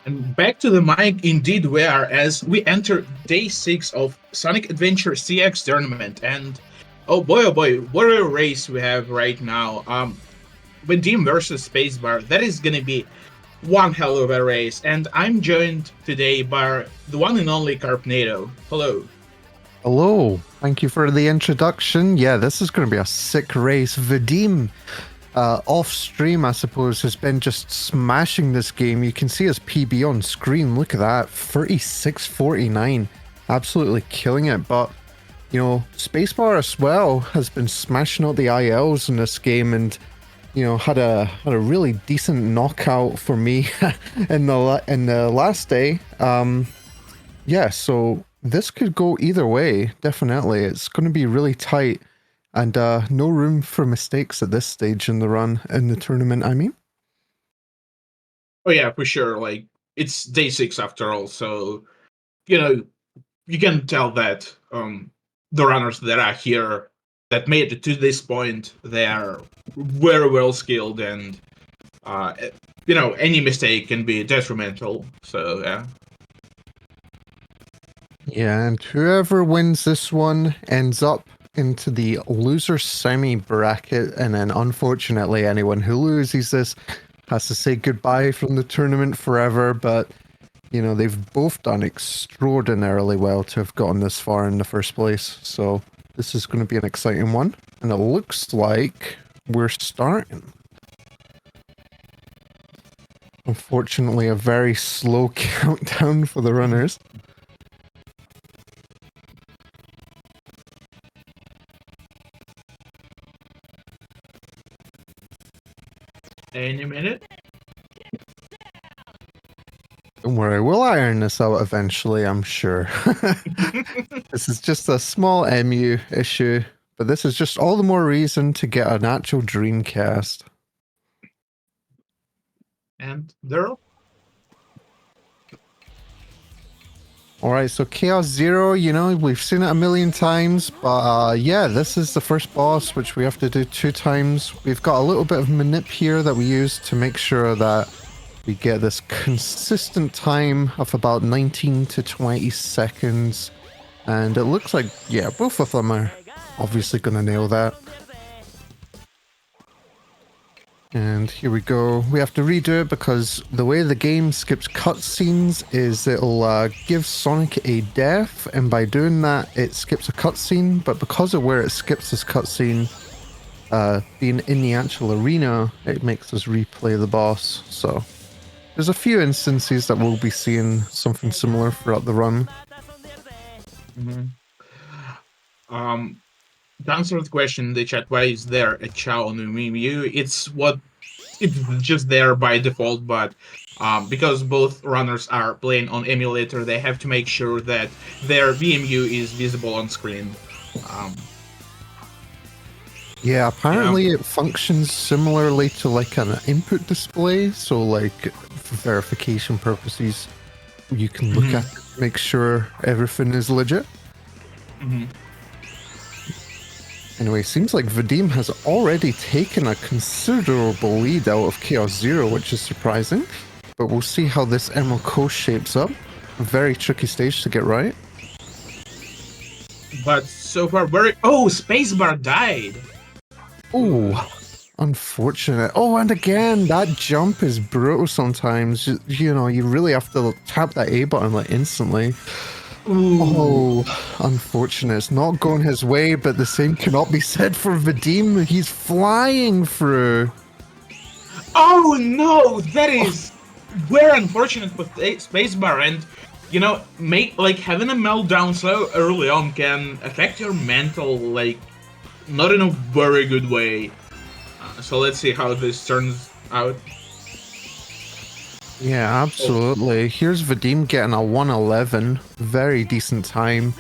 And back to the mic, indeed, we are as we enter day 6 of Sonic Adventure CX tournament. And oh boy, what a race we have right now. Vadim versus Spacebar, that is gonna be one hell of a race. And I'm joined today by the one and only Carpnado. Hello. Hello, thank you for the introduction. Yeah, this is going to be a sick race. Vadim, off stream, I suppose, has been just smashing this game. You can see his PB on screen. Look at that, 36.49, absolutely killing it. But you know, Spacebar as well has been smashing out the ILs in this game, and you know, had a really decent knockout for me in the last day. Yeah, so this could go either way, definitely. It's going to be really tight, and no room for mistakes at this stage in the run, in the tournament, I mean. Oh yeah, for sure. Like it's day 6 after all, so you know, you can tell that the runners that are here that made it to this point, they are very well skilled, and uh, any mistake can be detrimental. So yeah. Yeah, and whoever wins this one ends up into the loser semi bracket, and then unfortunately, anyone who loses this has to say goodbye from the tournament forever. But you know, they've both done extraordinarily well to have gotten this far in the first place. So this is going to be an exciting one, and it looks like we're starting. Unfortunately, a very slow countdown for the runners. Any minute. Don't worry, we'll iron this out eventually, I'm sure. This is just a small MU issue, but this is just all the more reason to get an actual Dreamcast. And Daryl? Alright, so Chaos Zero, you know, we've seen it a million times, but yeah, this is the first boss, which we have to do 2 times. We've got a little bit of manip here that we use to make sure that we get this consistent time of about 19 to 20 seconds. And it looks like, yeah, both of them are obviously going to nail that. And here we go. We have to redo it because the way the game skips cutscenes is it'll give Sonic a death, and by doing that, it skips a cutscene. But because of where it skips this cutscene, being in the actual arena, it makes us replay the boss. So there's a few instances that we'll be seeing something similar throughout the run. To answer the question in the chat, why is there a Chow on the Mew? It's just there by default, but because both runners are playing on emulator, they have to make sure that their VMU is visible on screen. Yeah, apparently it functions similarly to like an input display, so like for verification purposes, you can look at it, make sure everything is legit. Anyway, seems like Vadim has already taken a considerable lead out of Chaos Zero, which is surprising. But we'll see how this Emerald Coast shapes up. A very tricky stage to get right. But so far, Spacebar died. Oh, unfortunate. Oh, and again, that jump is brutal sometimes. You know, you really have to tap that A button like instantly. Ooh. Oh, unfortunate. It's not going his way, but the same cannot be said for Vadim. He's flying through. Oh no, that is very unfortunate for Spacebar, and you know, having a meltdown so early on can affect your mental, like, not in a very good way. So let's see how this turns out. Yeah, absolutely. Here's Vadim getting a 1:11, very decent time,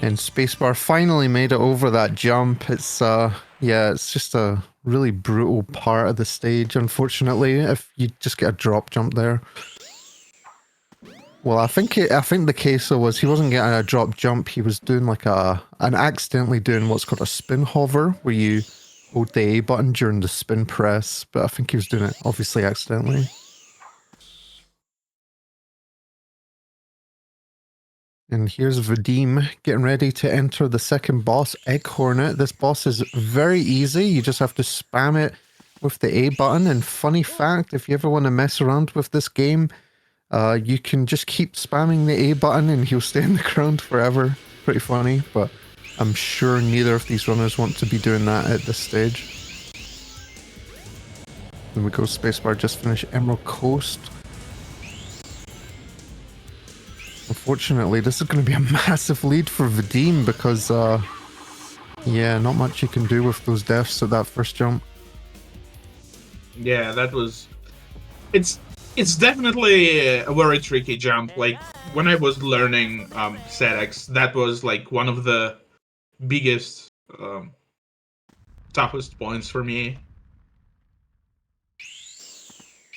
and Spacebar finally made it over that jump. It's yeah, it's just a really brutal part of the stage, unfortunately, if you just get a drop jump there. Well, I think the case was he wasn't getting a drop jump, he was doing like accidentally doing what's called a spin hover, where you hold the A button during the spin press, but I think he was doing it obviously accidentally. And here's Vadim getting ready to enter the second boss, Egg Hornet. This boss is very easy. You just have to spam it with the A button. And funny fact, if you ever want to mess around with this game, you can just keep spamming the A button and he'll stay in the ground forever. Pretty funny, but I'm sure neither of these runners want to be doing that at this stage. Then we go spacebar, just finish Emerald Coast. Unfortunately, this is going to be a massive lead for Vadim because, yeah, not much you can do with those deaths at that first jump. Yeah, that was... It's definitely a very tricky jump. Like, when I was learning SACX, that was like one of the biggest, toughest points for me.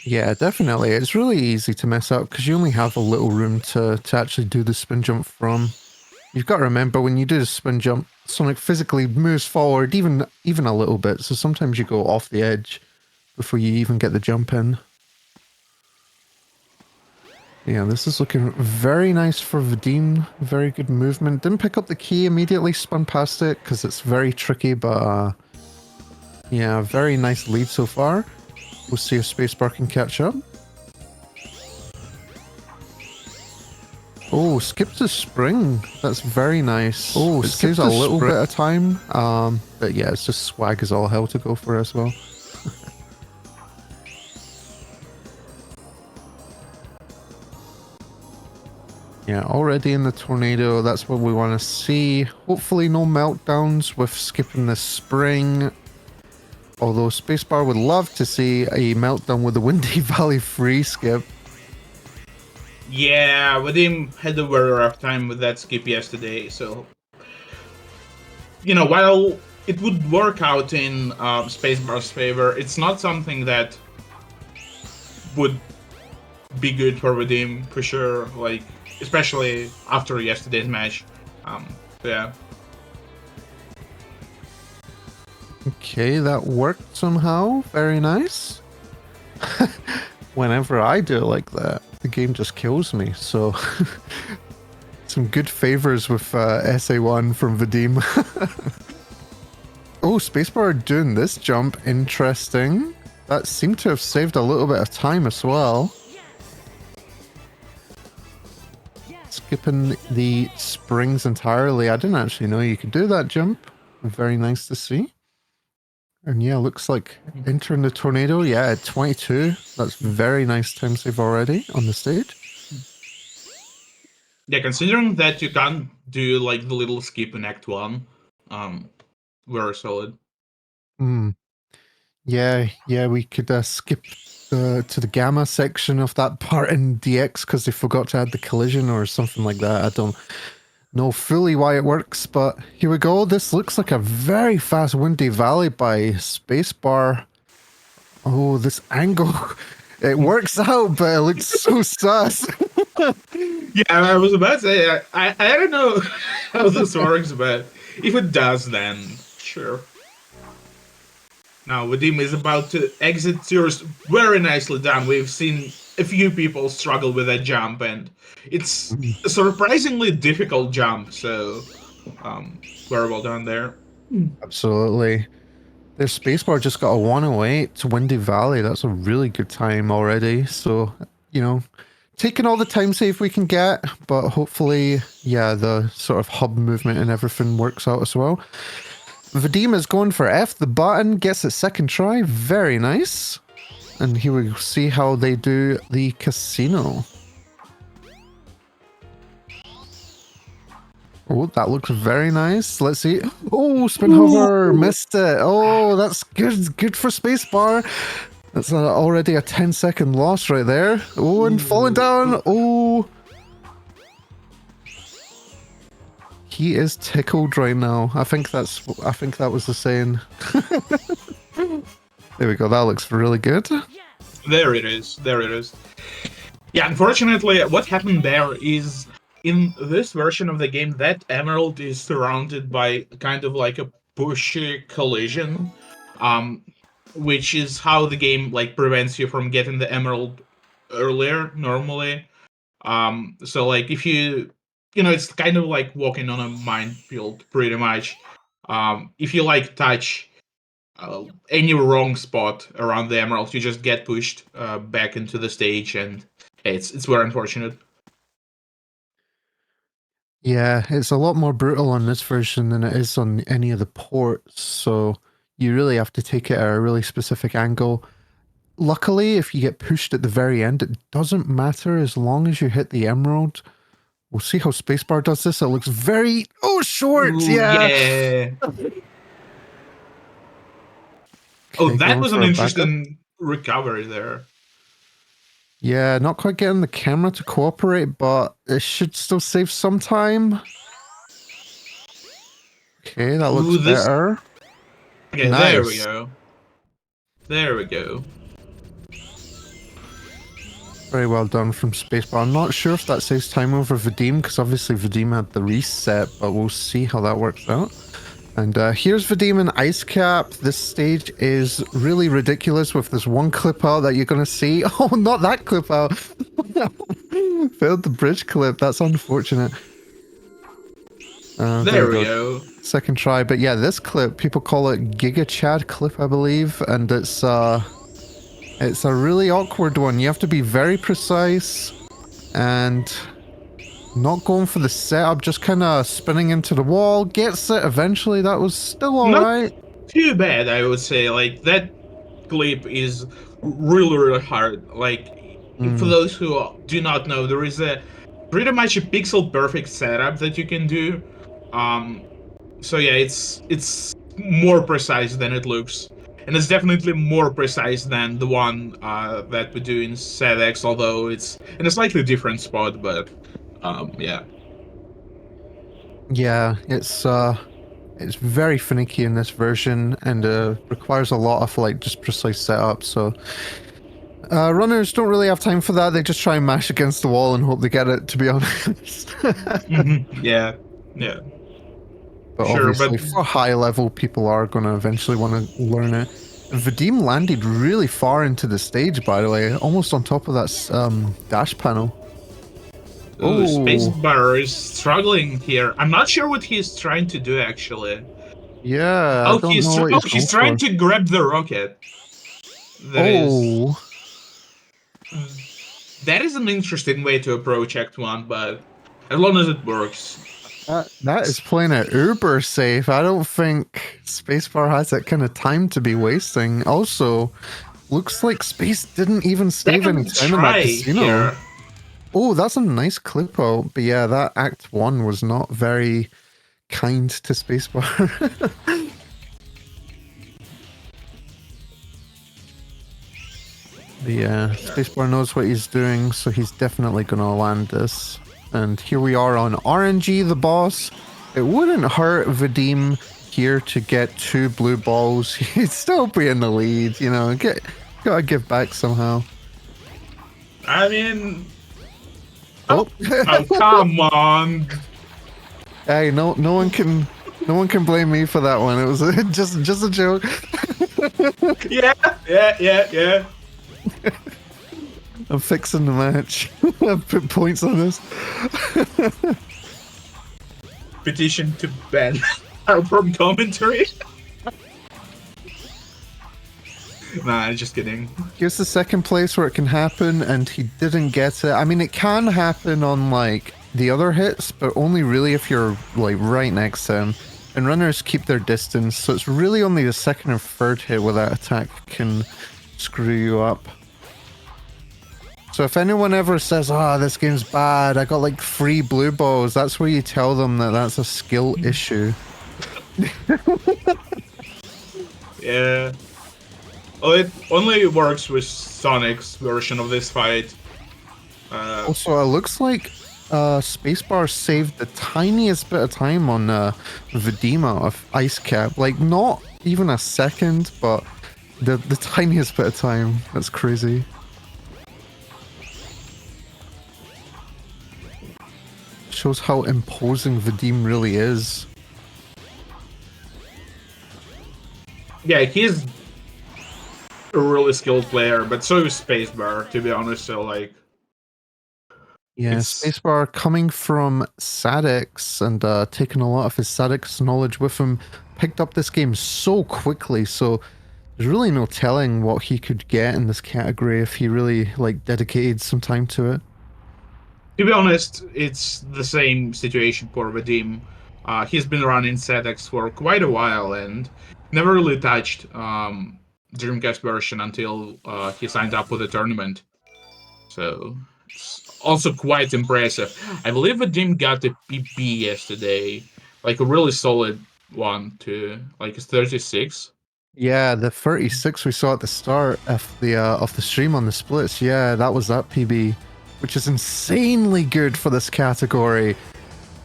Yeah, definitely. It's really easy to mess up because you only have a little room to actually do the spin jump from. You've got to remember when you do the spin jump, Sonic physically moves forward even a little bit, so sometimes you go off the edge before you even get the jump in. Yeah, this is looking very nice for Vadim. Very good movement. Didn't pick up the key immediately, spun past it because it's very tricky, but yeah, very nice lead so far. We'll see if Spacebar can catch up. Oh, skip to spring. That's very nice. Oh, it saves a little bit of time. But yeah, it's just swag is all hell to go for as well. Yeah, already in the tornado. That's what we want to see. Hopefully no meltdowns with skipping the spring. Although Spacebar would love to see a meltdown with the Windy Valley free skip. Yeah, Vadim had a very rough time with that skip yesterday, so... You know, while it would work out in Spacebar's favor, it's not something that would be good for Vadim, for sure, like, especially after yesterday's match. Yeah. Okay, that worked somehow. Very nice. Whenever I do it like that, the game just kills me. So, some good favors with SA1 from Vadim. Oh, Spacebar doing this jump. Interesting. That seemed to have saved a little bit of time as well. Skipping the springs entirely. I didn't actually know you could do that jump. Very nice to see. And yeah, looks like entering the tornado. Yeah, at 22. That's very nice time save already on the stage. Yeah, considering that you can't do like the little skip in Act 1, very solid. Yeah, we could skip to the gamma section of that part in DX because they forgot to add the collision or something like that. I don't know fully why it works, but here we go. This looks like a very fast Windy Valley by Spacebar. Oh, this angle. It works out, but it looks so sus. Yeah, I was about to say, I don't know how this works, but if it does, then sure. Now, Vadim is about to exit Tourist very nicely done. We've seen a few people struggle with that jump, and it's a surprisingly difficult jump, so very well done there. Absolutely. Their spacebar just got a 108 to Windy Valley. That's a really good time already. So, you know, taking all the time save we can get, but hopefully, yeah, the sort of hub movement and everything works out as well. Vadim is going for F the button, gets it second try. Very nice. And here we see how they do the casino. Oh, that looks very nice. Let's see. Oh, spin hover, missed it. Oh, that's good. Good for spacebar. That's already a 10-second loss right there. Oh, and falling down. Oh. He is tickled right now. I think that was the saying. There we go. That looks really good. There it is. There it is. Yeah, unfortunately, what happened there is in this version of the game, that emerald is surrounded by kind of like a pushy collision, which is how the game like prevents you from getting the emerald earlier normally. So like if you it's kind of like walking on a minefield, pretty much. If you like touch any wrong spot around the emerald, you just get pushed back into the stage, and it's very unfortunate. Yeah, it's a lot more brutal on this version than it is on any of the ports, so you really have to take it at a really specific angle. Luckily, if you get pushed at the very end, it doesn't matter as long as you hit the emerald. We'll see how Spacebar does this. It looks very... Oh, short! Ooh, Yeah! yeah. Oh, Okay, that going was an for a backup. interesting recovery there. Yeah, not quite getting the camera to cooperate, but it should still save some time. Okay, that looks Ooh, this. better. Okay, there we Nice. go. There we go. Very well done from Spacebar. I'm not sure if that saves time over Vadim, because obviously Vadim had the reset, but we'll see how that works out. And here's Vadim and Ice Cap. This stage is really ridiculous with this one clip out that you're going to see. Oh, not that clip out. Failed the bridge clip. That's unfortunate. There There we we go. go. Second try. But yeah, this clip, people call it Giga Chad clip, I believe. And it's a really awkward one. You have to be very precise and not going for the setup, just kind of spinning into the wall. Gets it eventually. That was still Not alright. too bad, I would say. Like, that clip is really, really hard. Like, for those who do not know, there is a pretty much a pixel perfect setup that you can do. So yeah, it's more precise than it looks, and it's definitely more precise than the one that we do in SACX, although it's in a slightly different spot. But yeah. Yeah, it's very finicky in this version and requires a lot of like just precise setup. So runners don't really have time for that. They just try and mash against the wall and hope they get it, to be honest. Yeah, yeah, But sure, but obviously, for high level, people are going to eventually want to learn it. Vadim landed really far into the stage, by the way, almost on top of that dash panel. ooh, Oh, Spacebar is struggling here. I'm not sure what he's trying to do actually. yeah, I don't know what he's He's going trying for. to grab the rocket. That is Oh, that is an interesting way to approach Act One, but as long as it works. that is playing it uber safe. I don't think Spacebar has that kind of time to be wasting. Also, looks like Space didn't even save any Second time in that try casino. here. Oh, that's a nice clip out. But yeah, that Act 1 was not very kind to Spacebar. But yeah, Spacebar knows what he's doing, so he's definitely going to land this. And here we are on RNG, the boss. It wouldn't hurt Vadim here to get 2 blue balls. He'd still be in the lead, you know. Gotta give back somehow. I mean, Oh, oh come on. hey, no one can blame me for that one. It was just a joke. Yeah, yeah. I'm fixing the match. I've put points on this. Petition to ban from commentary. Nah, just kidding. Here's the second place where it can happen, and he didn't get it. I mean, it can happen on, like, the other hits, but only really if you're, like, right next to him. And runners keep their distance, so it's really only the second or third hit where that attack can screw you up. So if anyone ever says, oh, this game's bad, I got, like, 3 blue balls, that's where you tell them that that's a skill issue. Yeah. Well, it only works with Sonic's version of this fight. Also, it looks like Spacebar saved the tiniest bit of time on Vidima of Ice Cap. Like, not even a second, but the tiniest bit of time. That's crazy. Shows how imposing Vadim really is. Yeah, he's a really skilled player, but so is Spacebar, to be honest. So, like, Yeah, It's spacebar coming from SACX and taking a lot of his SACX knowledge with him, picked up this game so quickly, so there's really no telling what he could get in this category if he really like dedicated some time to it. To be honest, it's the same situation for Vadim. He's been running SACX for quite a while and never really touched Dreamcast version until he signed up with the tournament. So it's also quite impressive. I believe Vadim got a PP yesterday, like a really solid one to like a 36. Yeah, the 36 we saw at the start of the stream on the splits. Yeah, that was that PB, which is insanely good for this category.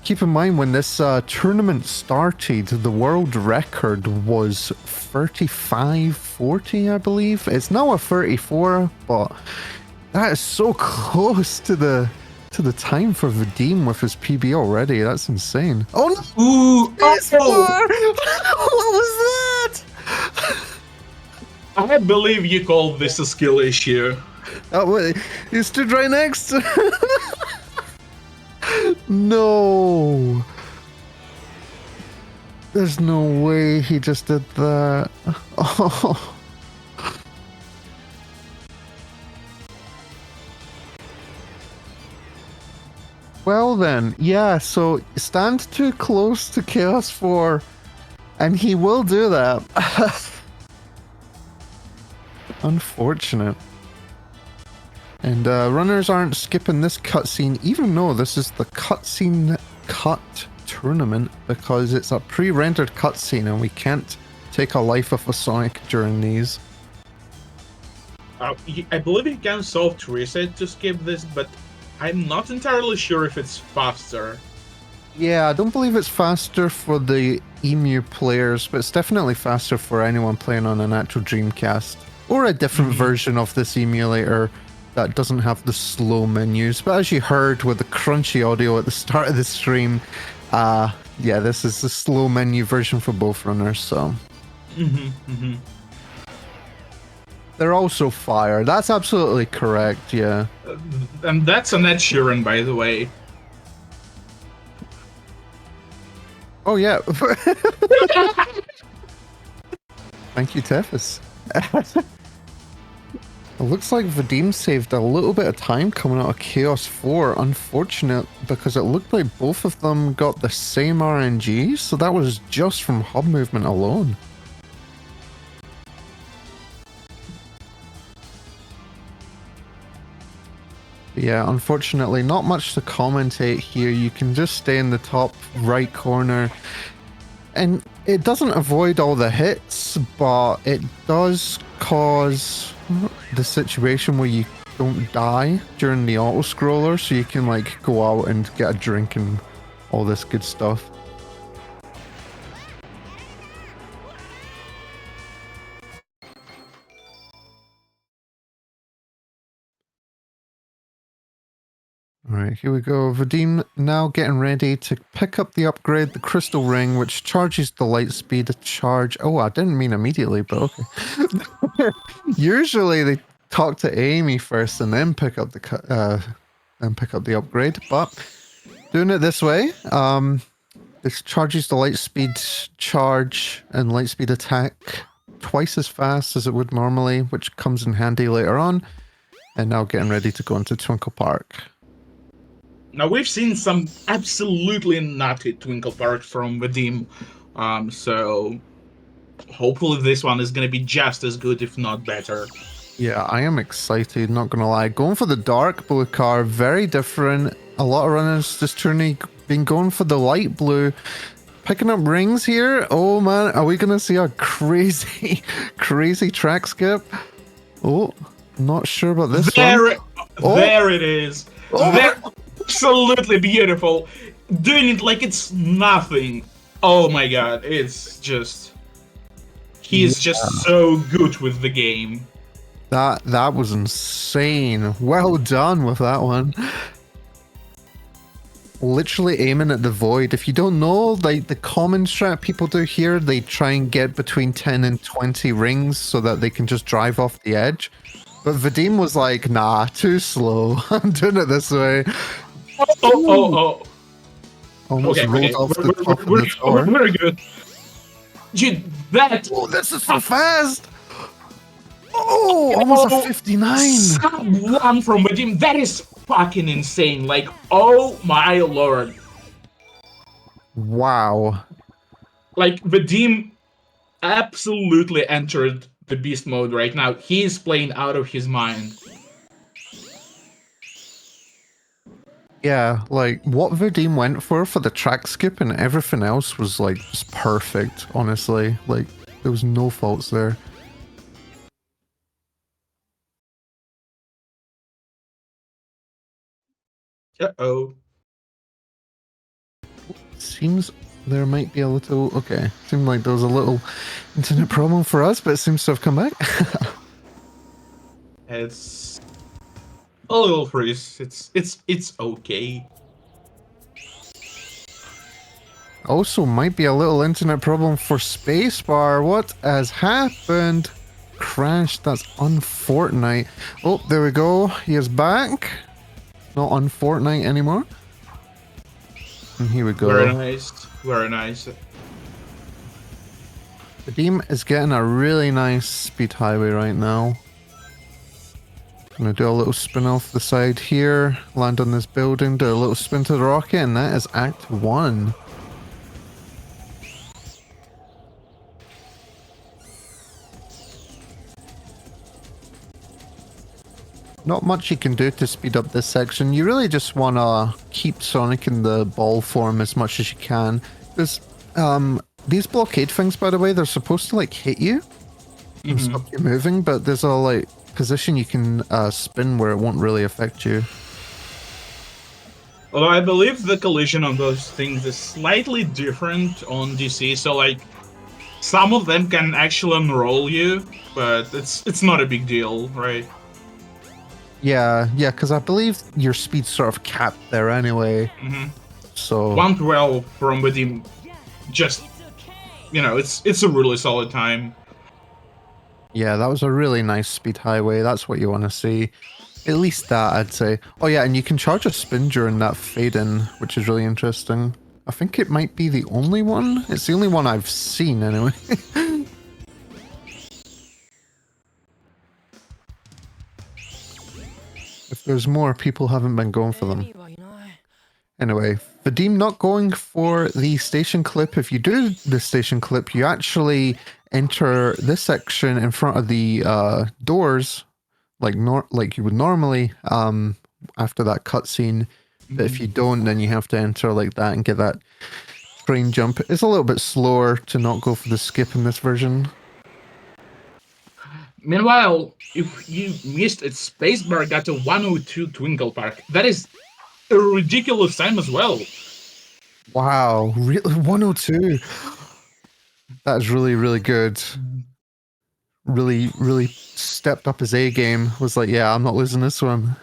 Keep in mind when this tournament started, the world record was 35.40, I believe. It's now a 34, but that is so close to the time for Vadim with his PB already. That's insane. Oh no! Ooh, oh! What was that? I believe you called this a skill issue. Oh, wait, you stood right next to... No. There's no way he just did that. Oh. Well then, yeah, so stand too close to Chaos 4, and he will do that. Unfortunate. And runners aren't skipping this cutscene, even though this is the cutscene cut tournament, because it's a pre-rendered cutscene and we can't take a life of a Sonic during these. I believe you can soft reset to skip this, but I'm not entirely sure if it's faster. Yeah, I don't believe it's faster for the EMU players, but it's definitely faster for anyone playing on an actual Dreamcast. Or a different version of this emulator that doesn't have the slow menus. But as you heard with the crunchy audio at the start of the stream, yeah, this is the slow menu version for both runners, so... They're also fire. That's absolutely correct, yeah. And that's an Ed Sheeran, by the way. Oh, yeah. Thank you, Tefis. It looks like Vadim saved a little bit of time coming out of Chaos 4. Unfortunate, because it looked like both of them got the same RNG, so that was just from hub movement alone. Yeah, unfortunately, not much to commentate here. You can just stay in the top right corner. And it doesn't avoid all the hits, but it does cause the situation where you don't die during the auto-scroller, so you can like go out and get a drink and all this good stuff. Alright, here we go. Vadim now getting ready to pick up the upgrade, the Crystal Ring, which charges the light speed charge. Oh, I didn't mean immediately, but okay. Usually they talk to Amy first and then pick up the upgrade, but doing it this way, this charges the light speed charge and light speed attack twice as fast as it would normally, which comes in handy later on. And now getting ready to go into Twinkle Park. Now, we've seen some absolutely nutty Twinkle Park from Vadim, so hopefully this one is going to be just as good, if not better. Yeah, I am excited, not gonna lie. Going for the dark blue car, very different. A lot of runners this tourney been going for the light blue. Picking up rings here. Oh man, are we gonna see a crazy, crazy track skip? Oh, not sure about this one. There it is. Oh. Absolutely beautiful. Doing it like it's nothing. Oh my god, it's just... He's just so good with the game. That was insane. Well done with that one. Literally aiming at the void. If you don't know, like the common strat people do here, they try and get between 10 and 20 rings so that they can just drive off the edge. But Vadim was like, nah, too slow. I'm doing it this way. Oh. Almost Okay, rolled okay. off the top of the tower. We're good. Dude, that. Oh, this is so fast! Oh, almost a Oh, 59. sub one from Vadim. That is fucking insane. Like, oh my lord. Wow. Like, Vadim absolutely entered the beast mode right now. He is playing out of his mind. Yeah, like what Vadim went for the track skip and everything else was like just perfect, honestly. Like there was no faults there. Uh-oh. Seems there might be a little okay. Seemed like there was a little internet problem for us, but it seems to have come back. It's a little freeze. It's okay. Also might be a little internet problem for Spacebar. What has happened? Crashed, that's unfortunate. Oh, there we go. He is back. Not on Fortnite anymore. And here we go. Very nice. Very nice. The team is getting a really nice speed highway right now. Gonna do a little spin off the side here, land on this building, do a little spin to the rocket, and that is Act 1. Not much you can do to speed up this section. You really just want to keep Sonic in the ball form as much as you can. There's, these blockade things, by the way, they're supposed to like hit you and stop you moving, but there's a like position you can spin where it won't really affect you. Although I believe the collision on those things is slightly different on DC, so like some of them can actually unroll you, but it's not a big deal, right? Yeah, because I believe your speed's sort of capped there anyway. So 112 from within, just it's a really solid time. yeah, that was a really nice speed highway. That's what you want to see. At least that, I'd say. Oh yeah, and you can charge a spin during that fade-in, which is really interesting. I think it might be the only one. It's the only one I've seen, anyway. If there's more, people haven't been going for them. Anyway, Vadim not going for the station clip. If you do the station clip, you actually enter this section in front of the doors, like you would normally after that cutscene. But if you don't, then you have to enter like that and get that train jump. It's a little bit slower to not go for the skip in this version. Meanwhile, if you missed it, Spacebar got a 102 Twinkle Park. That is a ridiculous time as well. Wow, really 102. That is really, really good. Really, really stepped up his A game. Was like, yeah, I'm not losing this one.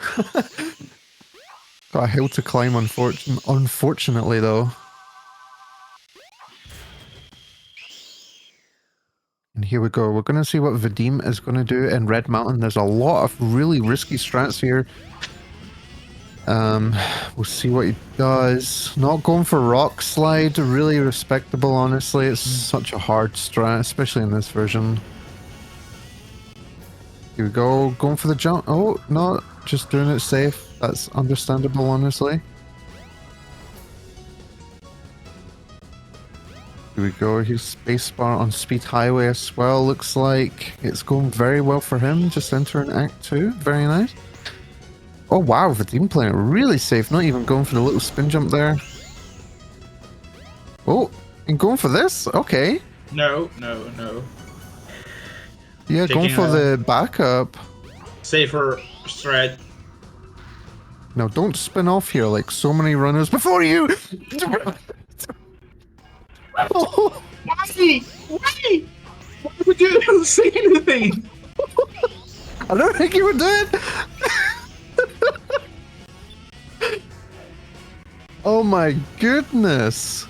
Got a hill to climb, unfortunately, though. And here we go. We're going to see what Vadim is going to do in Red Mountain. There's a lot of really risky strats here. We'll see what he does. Not going for Rock Slide. Really respectable, honestly. It's such a hard strat, especially in this version. Here we go. Going for the jump. Oh, no. Just doing it safe. That's understandable, honestly. Here we go. Here's Spacebar on Speed Highway as well. Looks like it's going very well for him. Just entering Act 2. Very nice. Oh wow, Vadim playing it really safe. Not even going for the little spin jump there. Oh, and going for this? Okay. No. Yeah, going for the backup. Safer strat. No, don't spin off here like so many runners before you! Oh, why? Why? Why would you say anything? I don't think you would do it! Oh my goodness!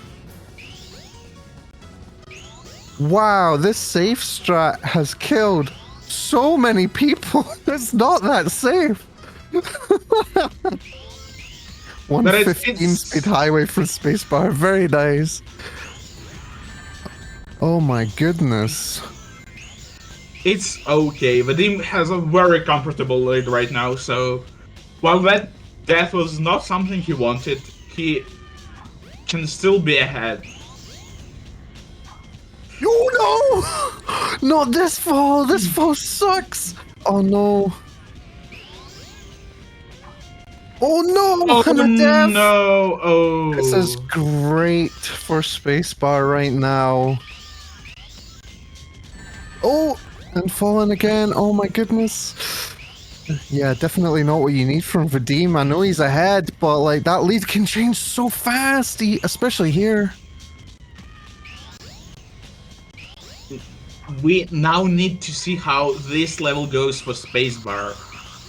Wow, this safe strat has killed so many people. It's not that safe. But 115 speed highway for spacebar. Very nice. Oh my goodness. it's okay. Vadim has a very comfortable lead right now, so while that death was not something he wanted, he can still be ahead. Oh no! Not this fall! This fall sucks! Oh no. Oh no! Oh And a death! no! This is Oh. great for spacebar right now. Oh! And falling again. Oh my goodness. Yeah, definitely not what you need from Vadim. I know he's ahead, but like that lead can change so fast, especially here. We now need to see how this level goes for spacebar,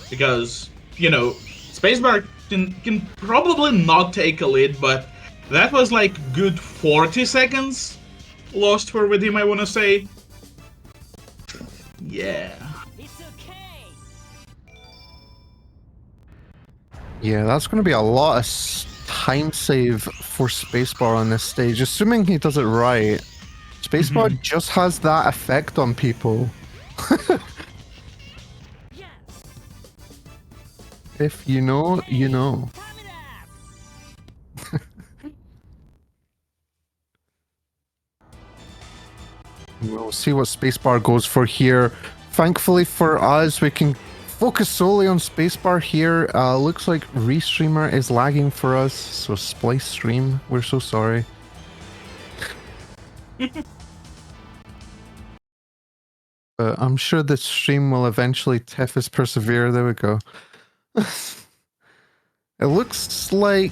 because spacebar can probably not take a lead, but that was like good 40 seconds lost for Vadim, I want to say. Yeah. Yeah, that's going to be a lot of time save for spacebar on this stage, assuming he does it right. Spacebar just has that effect on people. If you know, you know. We'll see what spacebar goes for here. Thankfully for us, we can focus solely on spacebar here. Looks like Restreamer is lagging for us, so Splice stream, we're so sorry. But I'm sure the stream will eventually Tethys persevere. There we go. It looks like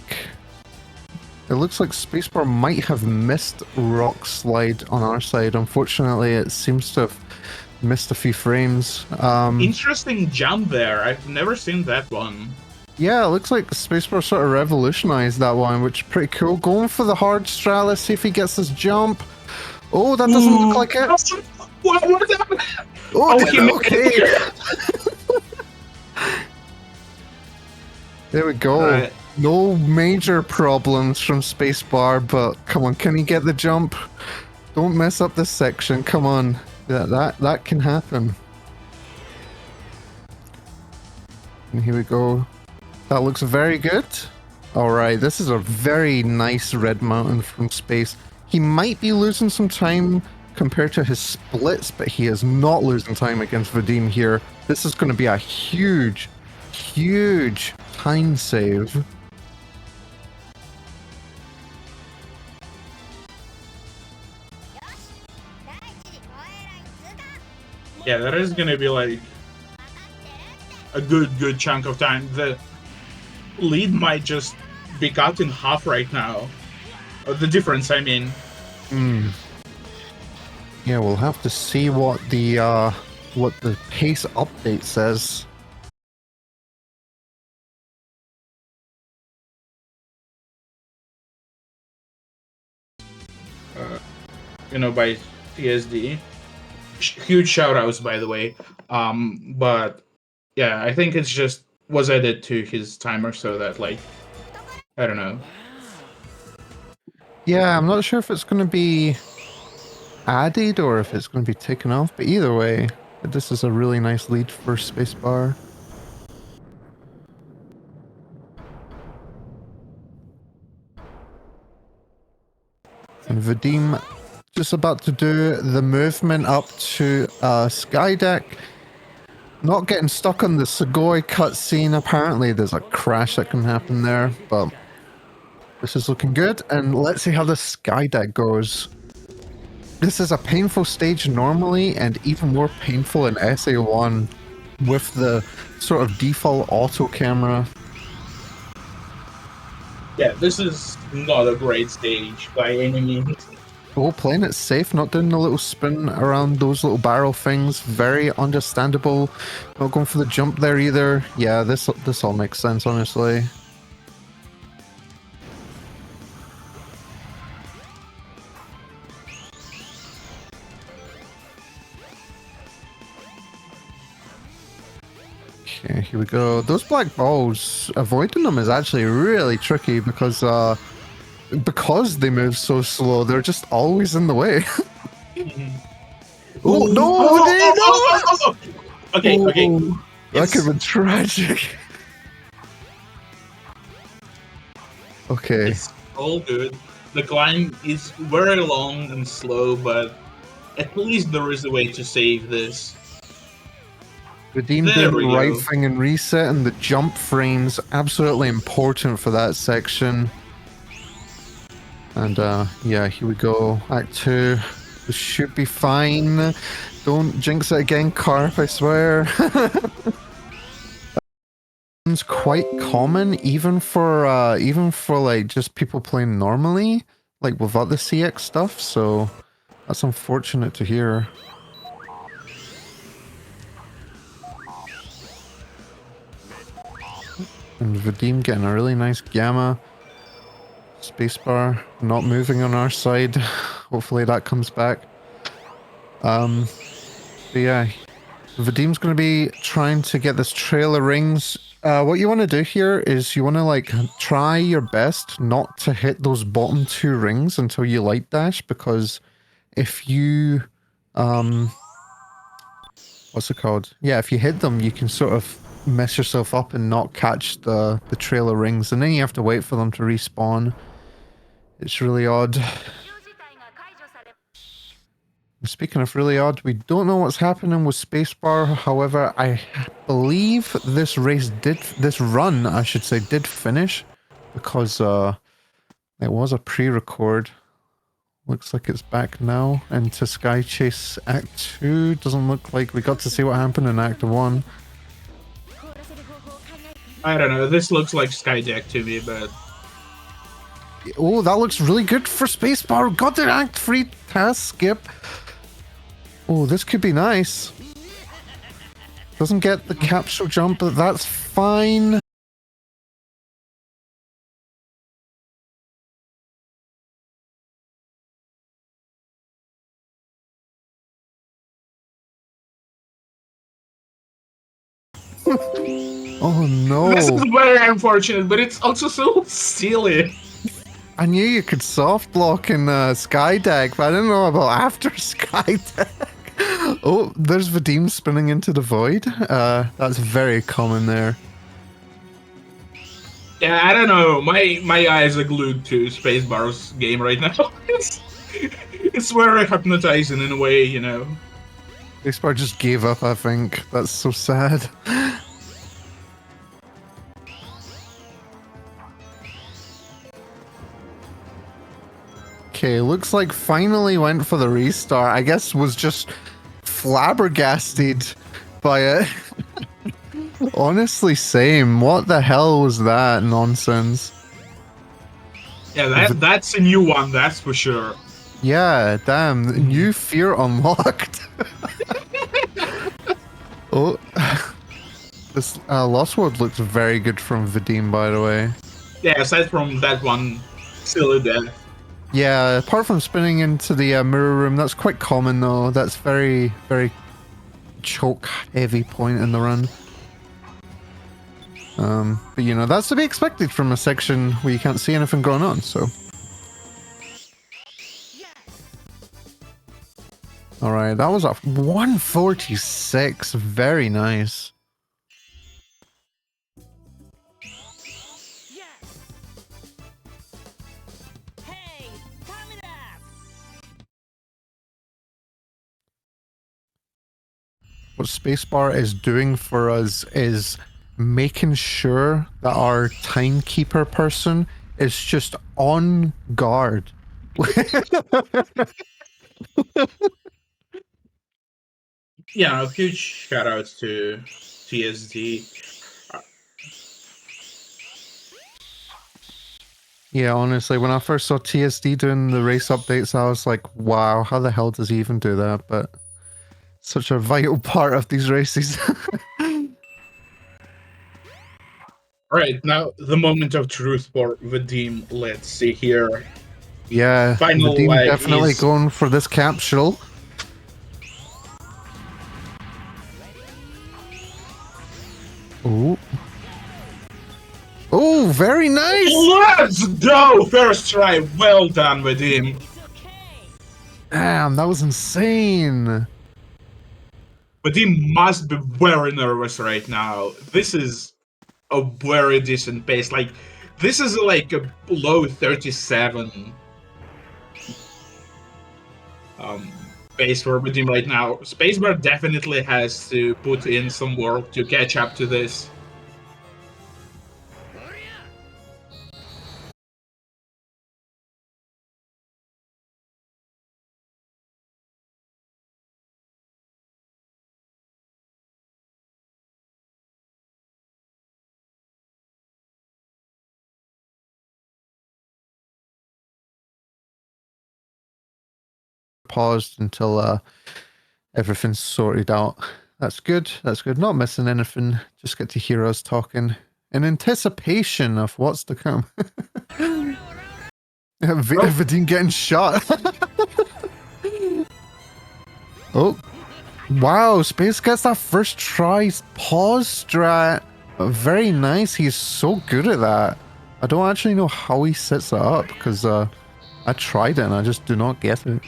spacebar might have missed rock slide on our side. Unfortunately, it seems to have missed a few frames. Interesting jump there. I've never seen that one. Yeah, it looks like spacebar sort of revolutionized that one, which is pretty cool. Going for the hard strat. Let's see if he gets this jump. Oh, that doesn't look like it. What happened? Oh, he made okay. it. There we go. Right. No major problems from spacebar, but come on, can he get the jump? Don't mess up this section. Come on, that can happen. And here we go. That looks very good. All right, this is a very nice red mountain from space. He might be losing some time compared to his splits, but he is not losing time against Vadim here. This is going to be a huge, huge time save. Yeah, that is gonna be like a good chunk of time. The lead might just be cut in half right now. The difference, I mean. Yeah, we'll have to see what the pace update says. By TSD. Huge shout-outs, by the way. But yeah, I think it's just was added to his timer so that, like, I don't know. Yeah, I'm not sure if it's going to be added or if it's going to be taken off, but either way, this is a really nice lead for spacebar. And Vadim just about to do the movement up to Skydeck. Not getting stuck on the Sugoi cutscene. Apparently there's a crash that can happen there, but this is looking good. And let's see how the Skydeck goes. This is a painful stage normally, and even more painful in SA1 with the sort of default auto camera. Yeah, this is not a great stage by any means. Oh, playing it safe, not doing the little spin around those little barrel things. Very understandable. Not going for the jump there either. Yeah, this all makes sense, honestly. Okay, here we go. Those black balls, avoiding them is actually really tricky because they move so slow, they're just always in the way. Oh, no! Okay, okay. Oh, that could have been tragic. Okay. It's all good. The climb is very long and slow, but at least there is a way to save this. Vadim There did the we right go. thing in reset, and the jump frame's absolutely important for that section. And yeah, here we go. Act 2. This should be fine. Don't jinx it again, Carp, I swear. It's quite common even for like just people playing normally, like without the CX stuff, so that's unfortunate to hear. And Vadim getting a really nice gamma. Spacebar not moving on our side. Hopefully that comes back. But yeah, Vadim's going to be trying to get this trail of rings. What you want to do here is you want to like try your best not to hit those bottom 2 rings until you light dash, because if you what's it called? Yeah, if you hit them, you can sort of mess yourself up and not catch the trail of rings, and then you have to wait for them to respawn. It's really odd. Speaking of really odd, we don't know what's happening with Spacebar. However, I believe this run, I should say, did finish, because it was a pre-record. Looks like it's back now into Sky Chase Act 2. Doesn't look like we got to see what happened in Act 1. I don't know, this looks like Skydeck to me, but... Oh, that looks really good for Spacebar. Got the Act 3 task skip. Oh, this could be nice. Doesn't get the capsule jump, but that's fine. Oh no. This is very unfortunate, but it's also so silly. I knew you could soft block in Sky Deck, but I didn't know about after Sky Deck. Oh, there's Vadim spinning into the void. That's very common there. Yeah, I don't know. My eyes are glued to Spacebar's game right now. It's very hypnotizing in a way, you know. Spacebar just gave up, I think. That's so sad. Okay, looks like finally went for the restart. I guess was just flabbergasted by it. Honestly, same. What the hell was that nonsense? Yeah, that's a new one, that's for sure. Yeah, damn. New fear unlocked. Oh. This Lost World looks very good from Vadim, by the way. Yeah, aside from that one silly death. Yeah, apart from spinning into the mirror room, that's quite common though. That's very, very choke heavy point in the run. But you know, that's to be expected from a section where you can't see anything going on, so. Alright, that was a 146. Very nice. What Spacebar is doing for us is making sure that our timekeeper person is just on guard. Yeah, huge shout outs to TSD. Yeah, honestly, when I first saw TSD doing the race updates, I was like, wow, how the hell does he even do that? But such a vital part of these races. Alright, now the moment of truth for Vadim. Let's see here. Yeah, Final Vadim leg definitely is... going for this capsule. Oh. Oh, very nice! Let's go! First try. Well done with him. Damn, that was insane. But he must be very nervous right now. This is a very decent pace. Like, this is like a low 37 um, pace for Redeem right now. Spacebar definitely has to put in some work to catch up to this. Paused until everything's sorted out. That's good. That's good. Not missing anything. Just get to hear us talking in anticipation of what's to come. Vadim getting shot. Oh, wow. Space gets that first try pause strat. Very nice. He's so good at that. I don't actually know how he sets it up because I tried it and I just do not get it.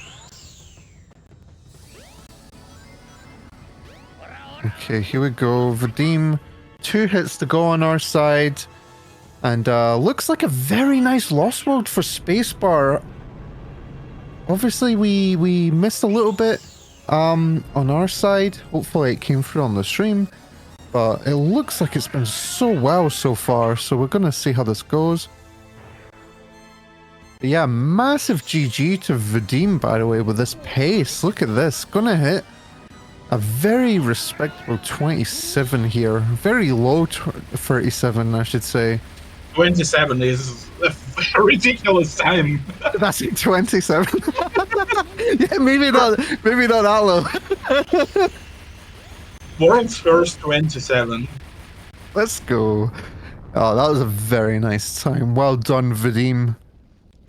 Okay, here we go. Vadim, 2 hits to go on our side. And looks like a very nice Lost World for Spacebar. Obviously, we missed a little bit on our side. Hopefully it came through on the stream. But it looks like it's been so well so far. So we're going to see how this goes. But yeah, massive GG to Vadim, by the way, with this pace. Look at this. Gonna hit a very respectable 27 here. Very low 37, I should say. 27 is a ridiculous time. That's 27. Yeah, maybe not that low. World's first 27. Let's go. Oh, that was a very nice time. Well done, Vadim.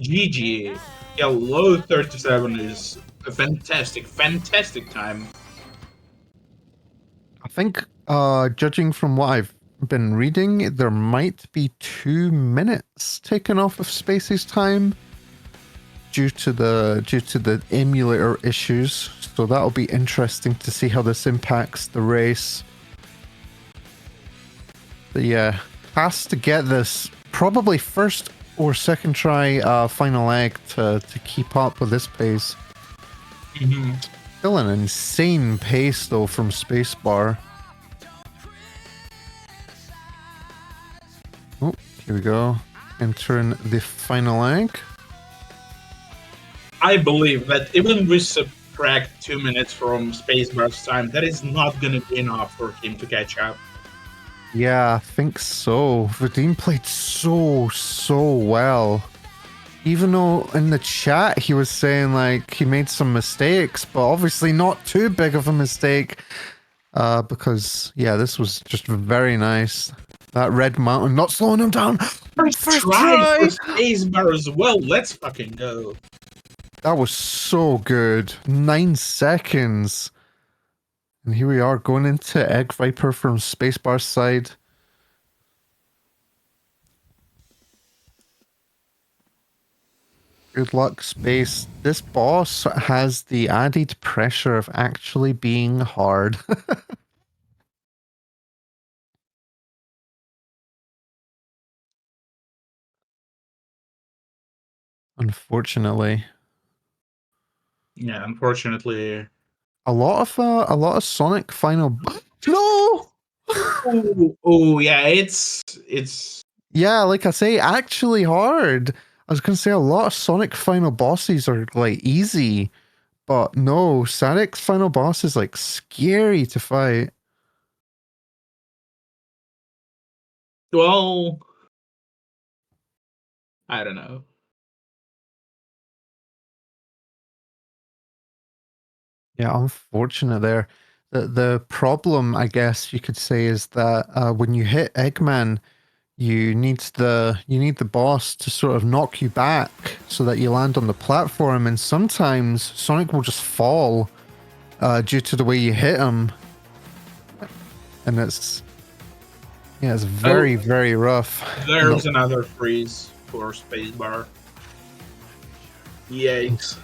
GG. Yeah, low 37 is a fantastic time. I think, judging from what I've been reading, there might be 2 minutes taken off of Spacey's time due to the emulator issues. So that'll be interesting to see how this impacts the race. But yeah, has to get this probably first or second try final leg to keep up with this pace. Mm-hmm. Still an insane pace though from Spacebar. Oh, here we go. Entering the final leg. I believe that even if we subtract 2 minutes from Spacebar's time, that is not going to be enough for him to catch up. Yeah, I think so. Vadim played so well. Even though in the chat he was saying like he made some mistakes, but obviously not too big of a mistake. Because yeah, this was just very nice. That red mountain not slowing him down. First try for Spacebar as well. Let's fucking go. That was so good. 9 seconds. And here we are going into Egg Viper from Spacebar's side. Good luck, Space. This boss has the added pressure of actually being hard. Unfortunately. Yeah, unfortunately. A lot of Sonic final. No. Oh yeah, it's Yeah, like I say, actually hard. I was gonna say a lot of Sonic final bosses are like easy, but no, SACX final boss is like scary to fight. well, I don't know. Yeah, unfortunate there. The problem, I guess you could say, is that when you hit Eggman, you need the boss to sort of knock you back so that you land on the platform, and sometimes Sonic will just fall due to the way you hit him, and Yeah, it's very, very rough. There's another freeze for spacebar. Yikes.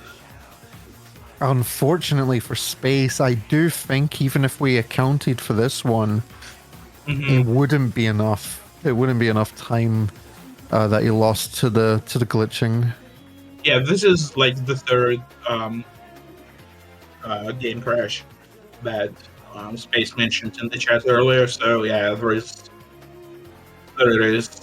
Unfortunately for space, I do think even if we accounted for this one, it wouldn't be enough. It wouldn't be enough time that he lost to the glitching. Yeah, this is like the third game crash that Space mentioned in the chat earlier. So yeah, there it is.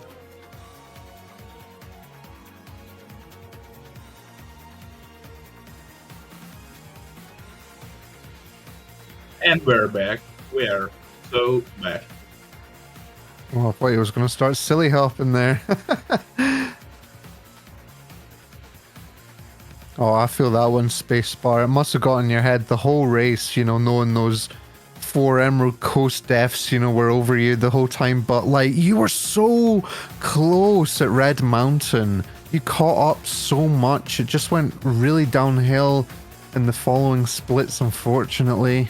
And we're back. We are so back. Oh, I thought he was going to start silly hopping there. Oh, I feel that one, spacebar. It must have got in your head the whole race, you know, knowing those 4 Emerald Coast deaths, you know, were over you the whole time. But, like, you were so close at Red Mountain. You caught up so much. It just went really downhill in the following splits, unfortunately.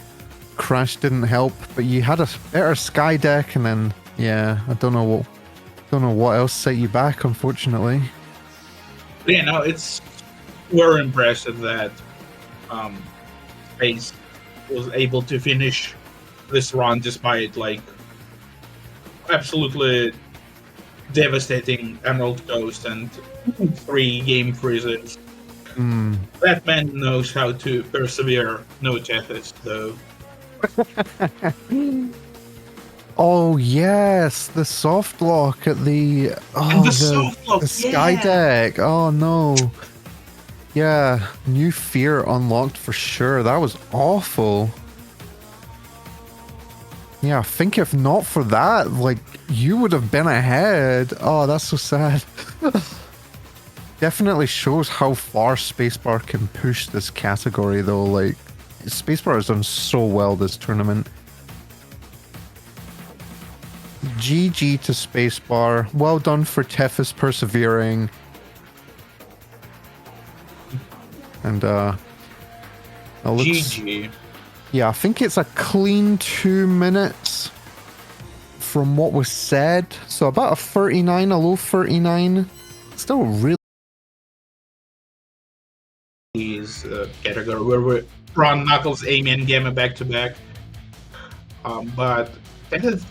Crash didn't help, but you had a better sky deck, and then, yeah, I don't know what else set you back, unfortunately. Yeah, no, we're impressive that Space was able to finish this run despite like absolutely devastating Emerald Coast and 3 game freezes. That man knows how to persevere. No Tethys, though. Oh yes, the soft lock at the the sky deck. Oh no. Yeah, new fear unlocked for sure. That was awful. Yeah, I think if not for that, like, you would have been ahead. Oh, that's so sad. Definitely shows how far Spacebar can push this category, though. Like, Spacebar has done so well this tournament. GG to Spacebar. Well done for Tethys persevering. And, GG. Yeah, I think it's a clean 2 minutes from what was said. So about a 39, a low 39. Still really. Category where we run Knuckles, Amy, and Gamma back to back. But Tethys,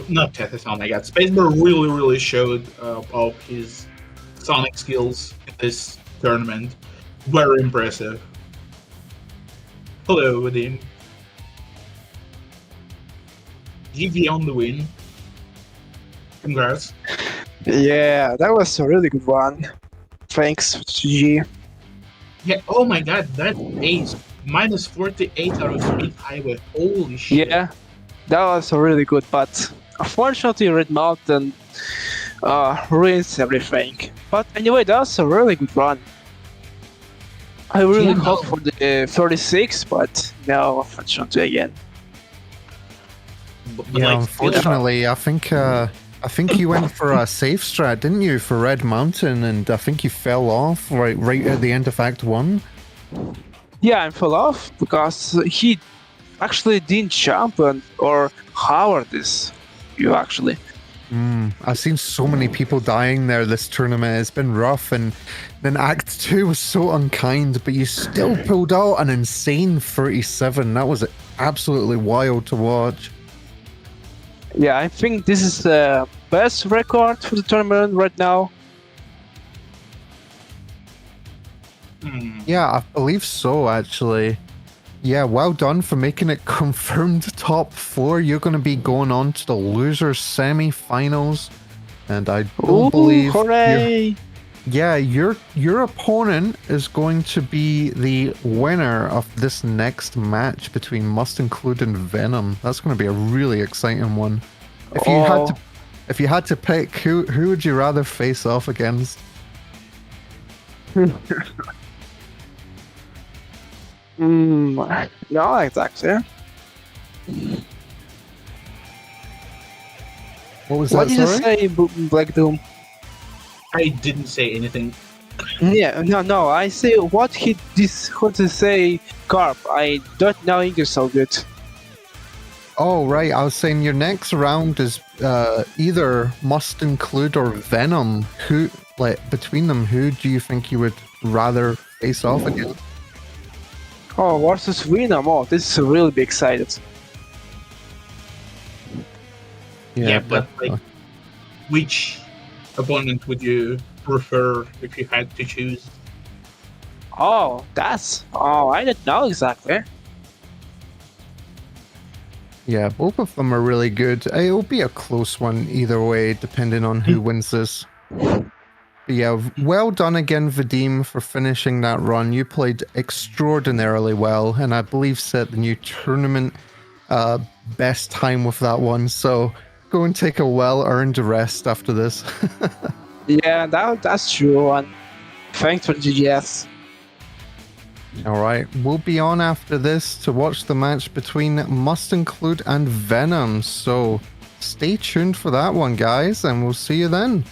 not Tethys, oh my god, Spacebar really showed off his Sonic skills in this tournament. Very impressive. Hello, Vadim. GG on the win. Congrats. Yeah, that was a really good one. Thanks, GG. Yeah, oh my god, that ace. Minus 48 out of Speed Highway. Holy shit. Yeah, that was really good, but unfortunately Red Mountain ruins everything. But anyway, that was a really good run. I really hoped for the 36, but no, unfortunately again. But Yeah, like, unfortunately, I think you went for a safe strat, didn't you, for Red Mountain, and I think you fell off right at the end of Act 1. Yeah, I fell off because he actually didn't jump or hover this. You actually. I've seen so many people dying there this tournament. It's been rough, and then Act 2 was so unkind, but you still pulled out an insane 37. That was absolutely wild to watch. Yeah, I think this is the best record for the tournament right now. Yeah, I believe so, actually. Yeah, well done for making it confirmed top 4. You're going to be going on to the losers semi-finals, and I don't believe hooray! your opponent is going to be the winner of this next match between Must Include and Venom. That's going to be a really exciting one. If you had to pick, who would you rather face off against? No, exactly. What was What that, did you sorry? say, Black Doom? I didn't say anything. Yeah, no, I say what to say, Carp. I don't know English so good. Oh, right. I was saying your next round is either Must Include or Venom. Who, like, between them, who do you think you would rather face off against? Oh, versus Venom. Oh, this is really be excited. Yeah, but definitely. like, which opponent would you prefer if you had to choose? Oh, I don't know exactly. Yeah, both of them are really good. It'll be a close one either way, depending on who wins this. But yeah, well done again, Vadim, for finishing that run. You played extraordinarily well, and I believe set the new tournament best time with that one. So go and take a well-earned rest after this. Yeah, that's true. And thanks for the GGS. All right, we'll be on after this to watch the match between Must Include and Venom. So stay tuned for that one, guys, and we'll see you then.